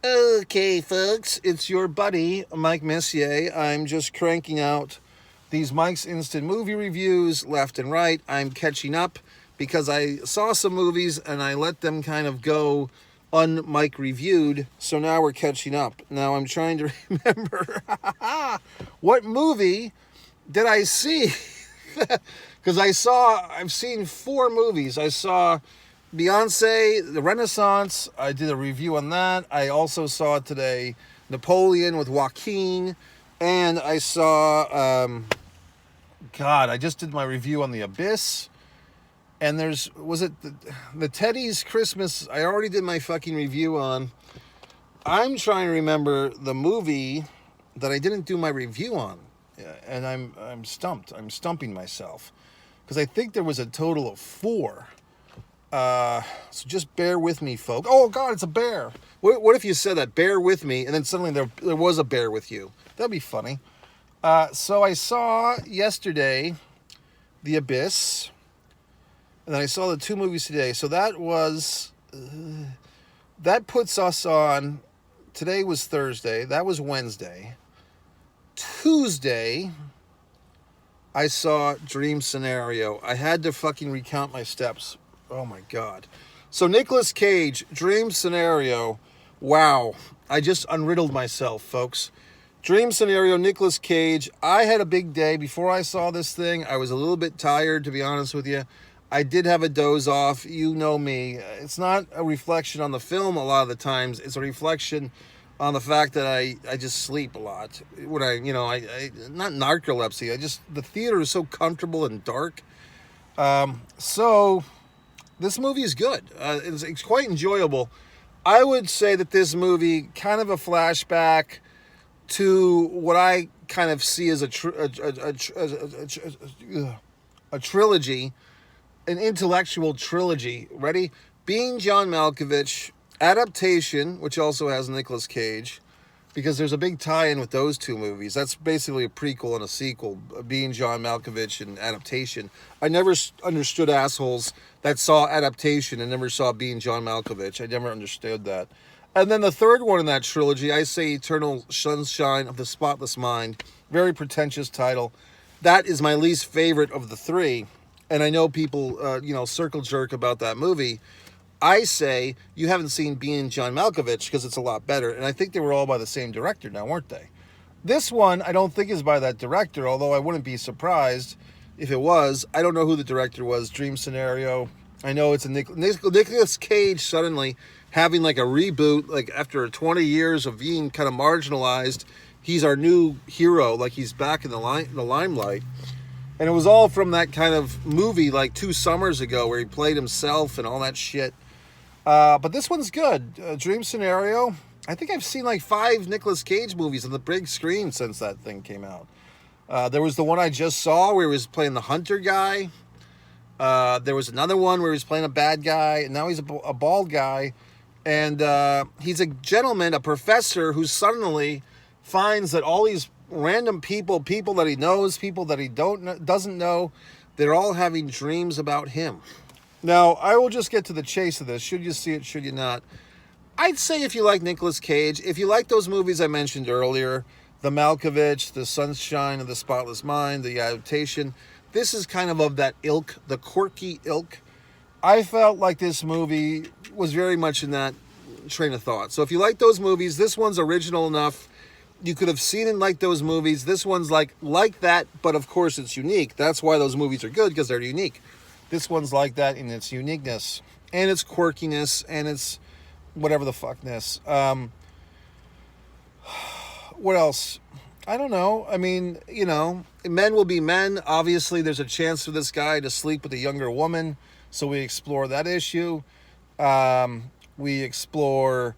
Okay, folks, it's your buddy, Mike Messier. I'm just cranking out these Mike's Instant Movie reviews left and right. I'm catching up because I saw some movies and I let them kind of go un-Mike reviewed, so now we're catching up. Now I'm trying to remember what movie did I see? Because I've seen four movies. I saw Beyonce, The Renaissance. I did a review on that. I also saw today Napoleon with Joaquin. And I saw, I just did my review on The Abyss. And was it the Teddy's Christmas? I already did my fucking review on. I'm trying to remember the movie that I didn't do my review on. And I'm stumped. I'm stumping myself. Because I think there was a total of four. So just bear with me, folks. Oh, God, it's a bear. What if you said that? Bear with me, and then suddenly there was a bear with you. That'd be funny. So I saw yesterday The Abyss, and then I saw the two movies today. So that puts us on, today was Thursday, that was Wednesday. Tuesday, I saw Dream Scenario. I had to fucking recount my steps. Oh my God. So Nicolas Cage, Dream Scenario. Wow. I just unriddled myself, folks. Dream Scenario, Nicolas Cage. I had a big day before I saw this thing. I was a little bit tired, to be honest with you. I did have a doze off. You know me. It's not a reflection on the film a lot of the times. It's a reflection on the fact that I just sleep a lot. When I not narcolepsy. The theater is so comfortable and dark. So this movie is good. It's quite enjoyable. I would say that this movie, kind of a flashback to what I kind of see as a trilogy, an intellectual trilogy. Ready? Being John Malkovich, Adaptation, which also has Nicolas Cage, because there's a big tie-in with those two movies. That's basically a prequel and a sequel, Being John Malkovich and Adaptation. I never understood assholes that saw Adaptation and never saw Being John Malkovich. I never understood that. And then the third one in that trilogy, I say Eternal Sunshine of the Spotless Mind. Very pretentious title. That is my least favorite of the three. And I know people, circle jerk about that movie. I say you haven't seen Being John Malkovich because it's a lot better. And I think they were all by the same director now, weren't they? This one I don't think is by that director, although I wouldn't be surprised if it was. I don't know who the director was. Dream Scenario. I know it's a Nicolas Cage suddenly having like a reboot, like after 20 years of being kind of marginalized. He's our new hero, like he's back in the limelight. And it was all from that kind of movie like 2 summers ago where he played himself and all that shit. But this one's good. Dream Scenario. I think I've seen like 5 Nicolas Cage movies on the big screen since that thing came out. There was the one I just saw where he was playing the hunter guy. There was another one where he was playing a bad guy, and now he's a bald guy. And he's a gentleman, a professor, who suddenly finds that all these random people that he knows, people that he doesn't know, they're all having dreams about him. Now, I will just get to the chase of this. Should you see it, should you not? I'd say if you like Nicolas Cage, if you like those movies I mentioned earlier, The Malkovich, The Sunshine of the Spotless Mind, The Adaptation, this is kind of that ilk, the quirky ilk. I felt like this movie was very much in that train of thought. So if you like those movies, this one's original enough. You could have seen and liked those movies. This one's like that, but of course it's unique. That's why those movies are good, because they're unique. This one's like that in its uniqueness and its quirkiness and its whatever the fuckness. What else? I don't know. I mean, men will be men. Obviously, there's a chance for this guy to sleep with a younger woman. So we explore that issue. We explore...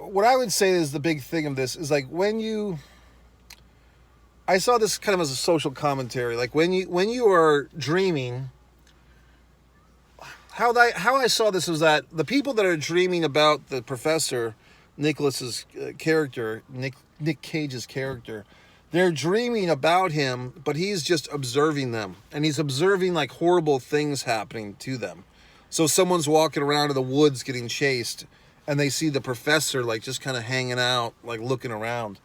what I would say is the big thing of this is like I saw this kind of as a social commentary. Like when you are dreaming... How I saw this was that the people that are dreaming about the professor, Nicholas's character, Nick Cage's character, they're dreaming about him, but he's just observing them. And he's observing like horrible things happening to them. So someone's walking around in the woods getting chased, and they see the professor like just kind of hanging out, like looking around.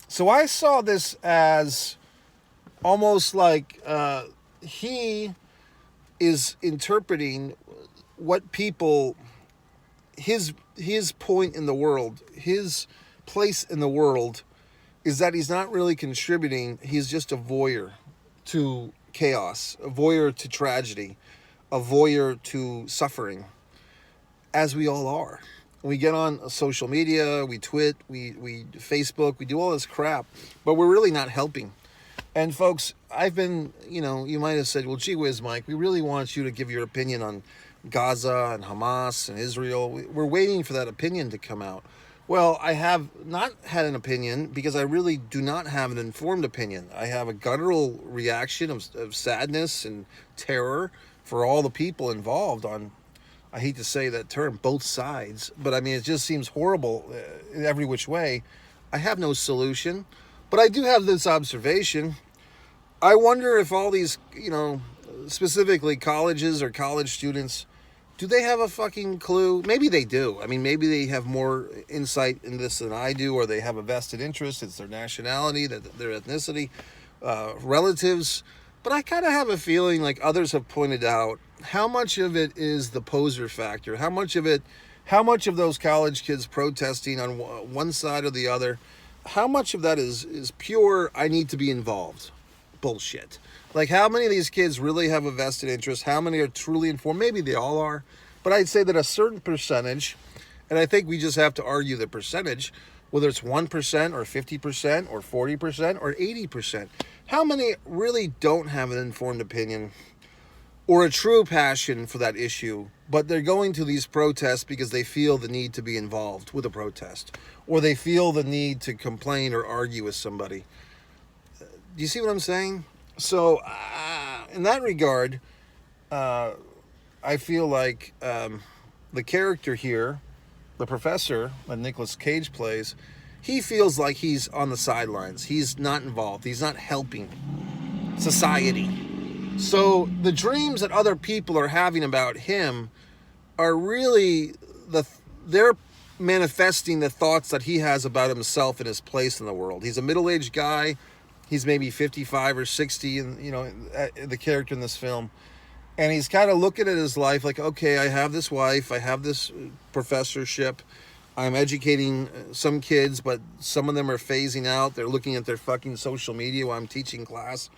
So I saw this as almost like he is interpreting what people, his point in the world, his place in the world is that he's not really contributing. He's just a voyeur to chaos, a voyeur to tragedy, a voyeur to suffering, as we all are. We get on social media, we twit, we Facebook, we do all this crap, but we're really not helping. And folks, I've been, you might have said, well, gee whiz, Mike, we really want you to give your opinion on Gaza and Hamas and Israel. We're waiting for that opinion to come out. Well, I have not had an opinion because I really do not have an informed opinion. I have a guttural reaction of sadness and terror for all the people involved on, I hate to say that term, both sides. But I mean, it just seems horrible in every which way. I have no solution. But I do have this observation. I wonder if all these, specifically colleges or college students, do they have a fucking clue? Maybe they do. I mean, maybe they have more insight in this than I do, or they have a vested interest. It's their nationality, their ethnicity, relatives. But I kind of have a feeling, like others have pointed out, how much of it is the poser factor? How much of those college kids protesting on one side or the other, how much of that is pure, I need to be involved bullshit? Like, how many of these kids really have a vested interest? How many are truly informed? Maybe they all are. But I'd say that a certain percentage, and I think we just have to argue the percentage, whether it's 1% or 50% or 40% or 80%. How many really don't have an informed opinion or a true passion for that issue, but they're going to these protests because they feel the need to be involved with a protest, or they feel the need to complain or argue with somebody? Do you see what I'm saying? So, in that regard, I feel like the character here, the professor that Nicolas Cage plays, he feels like he's on the sidelines. He's not involved. He's not helping society. So the dreams that other people are having about him are really they're manifesting the thoughts that he has about himself and his place in the world. He's a middle-aged guy. He's maybe 55 or 60, and the character in this film, and he's kind of looking at his life like, okay, I have this wife, I have this professorship, I'm educating some kids, but some of them are phasing out. They're looking at their fucking social media while I'm teaching class.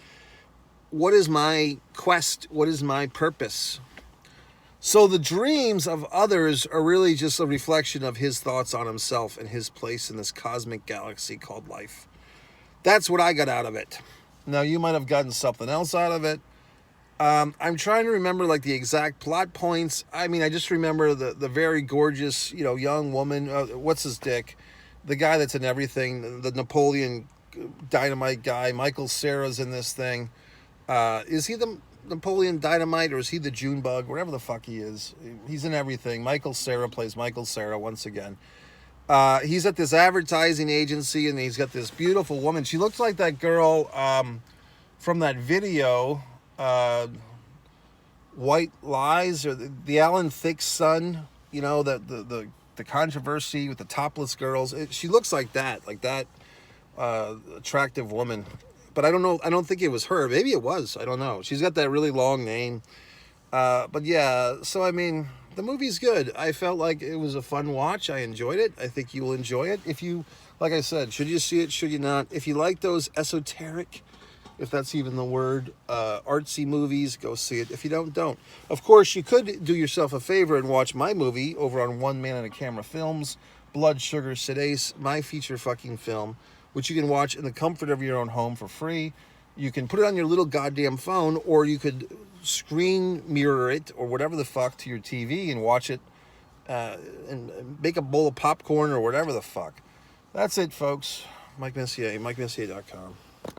What is my quest? What is my purpose? So the dreams of others are really just a reflection of his thoughts on himself and his place in this cosmic galaxy called life. That's what I got out of it. Now, you might have gotten something else out of it. I'm trying to remember like the exact plot points. I mean, I just remember the very gorgeous, young woman. What's his dick? The guy that's in everything. The Napoleon Dynamite guy. Michael Cera's in this thing. Is he the Napoleon Dynamite, or is he the June Bug? Whatever the fuck he is. He's in everything. Michael Cera plays Michael Cera once again. He's at this advertising agency, and he's got this beautiful woman. She looks like that girl from that video, White Lies, or the Alan Thicke son. The controversy with the topless girls. She looks like that attractive woman. But I don't know. I don't think it was her. Maybe it was. I don't know. She's got that really long name. But yeah. So I mean, the movie's good. I felt like it was a fun watch. I enjoyed it. I think you will enjoy it. If you, like I said, should you see it? Should you not? If you like those esoteric, if that's even the word, artsy movies, go see it. If you don't. Of course, you could do yourself a favor and watch my movie over on One Man and a Camera Films, Blood Sugar Sedace, my feature fucking film, which you can watch in the comfort of your own home for free. You can put it on your little goddamn phone, or you could screen mirror it or whatever the fuck to your TV and watch it and make a bowl of popcorn or whatever the fuck. That's it, folks. Mike Messier, MikeMessier.com.